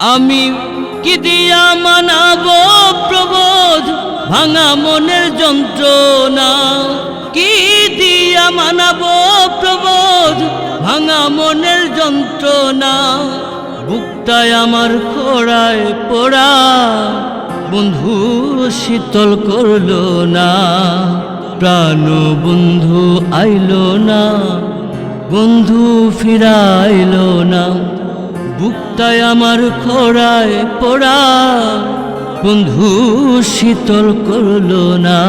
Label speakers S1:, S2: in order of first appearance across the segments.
S1: আমি কি দিয়া মানাবো প্রবোধ ভাঙা মনের যন্ত্রণা, কি দিয়া মানাবো প্রবোধ ভাঙা মনের যন্ত্রণা। বুকটায় আমার খোড়ায় পোড়া বন্ধু শীতল করলো না, প্রাণ বন্ধু আইলো না, বন্ধু ফিরাইলো না। বুকটায় আমার খোড়ায় পোড়া বন্ধু শীতল করলো না।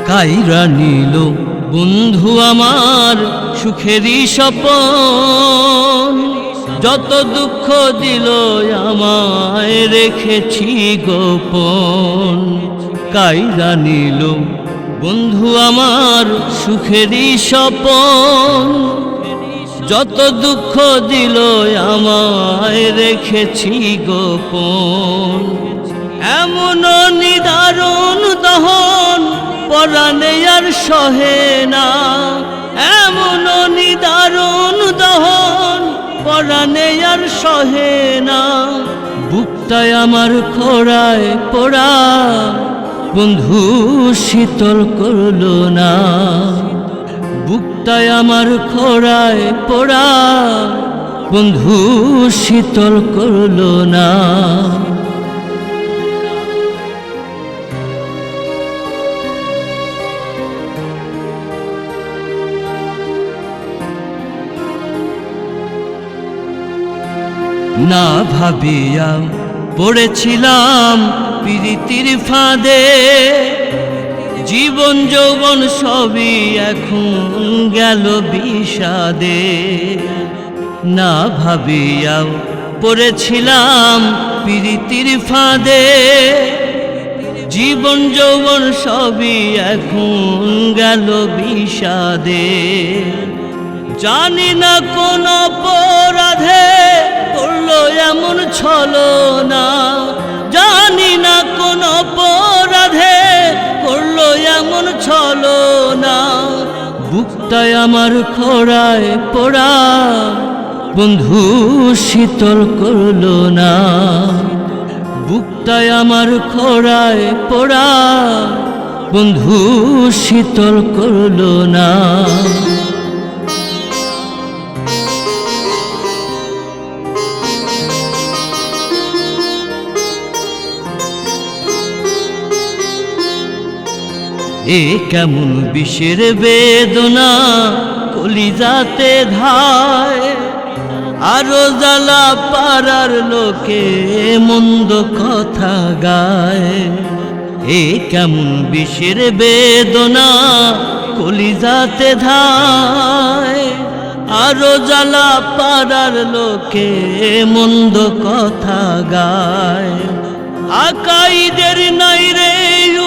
S1: কাইরা নিল বন্ধু আমার সুখেরই স্বপন, যত দুঃখ দিল আমায় রেখেছি গোপন। কাইরা নিল বন্ধু আমার সুখেরই স্বপন, যত দুঃখ দিল আমায় রেখেছি গোপন। এমন নিদারুণ দহন পরাণে আর সহে না, এমন নিদারুণ দহন পরাণে আর সহে না। বুকটায় আমার খোড়ায় পোড়া বন্ধু শীতল করলো না, বুকটায় আমার খোড়ায় পোড়া বন্ধু শীতল করলো না। না ভাবিয়া পড়েছিলাম প্রীতির ফাঁদে, জীবন যৌবন সবই এখন গেল বিষাদে। না ভাবিয়া পড়েছিলাম প্রীতির ফাঁদে, জীবন যৌবন সবই এখন গেল বিষাদে। জানি না কোন অপরাধে করলো এমন ছলনা, জানি না কোন অপরাধে করলো এমন ছলনা। বুকটায় আমার খোড়ায় পোড়া বন্ধু শীতল করলো না, বুকটায় আমার খোড়ায় পোড়া বন্ধু শীতল করলো না। এ কেমন বিষের বেদনা কলিজাতে ধায়, আরো জ্বালা পাড়ার লোকে মন্দ কথা গায়। এ কেমন বিষের বেদনা কলিজাতে ধায়, আরো জ্বালা পাড়ার লোকে মন্দ কথা গায়। আকাইদের নাই রে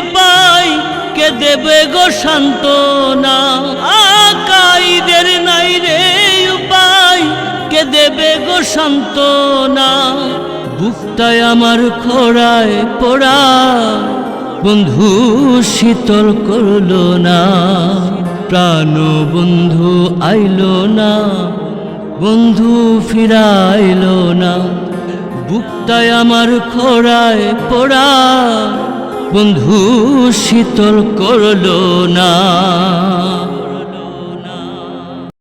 S1: উপায় কে দেবে গো সান্ত্বনা, আকাইদের নাই রে উপায় কে দেবে গো সান্ত্বনা। বুকটায় আমার খোড়ায় পোড়া বন্ধু শীতল করলো না, প্রাণ বন্ধু আইলো না, বন্ধু ফিরাইলো না। বুকটায় আমার খোড়ায় পোড়া বন্ধু শীতল করলো না।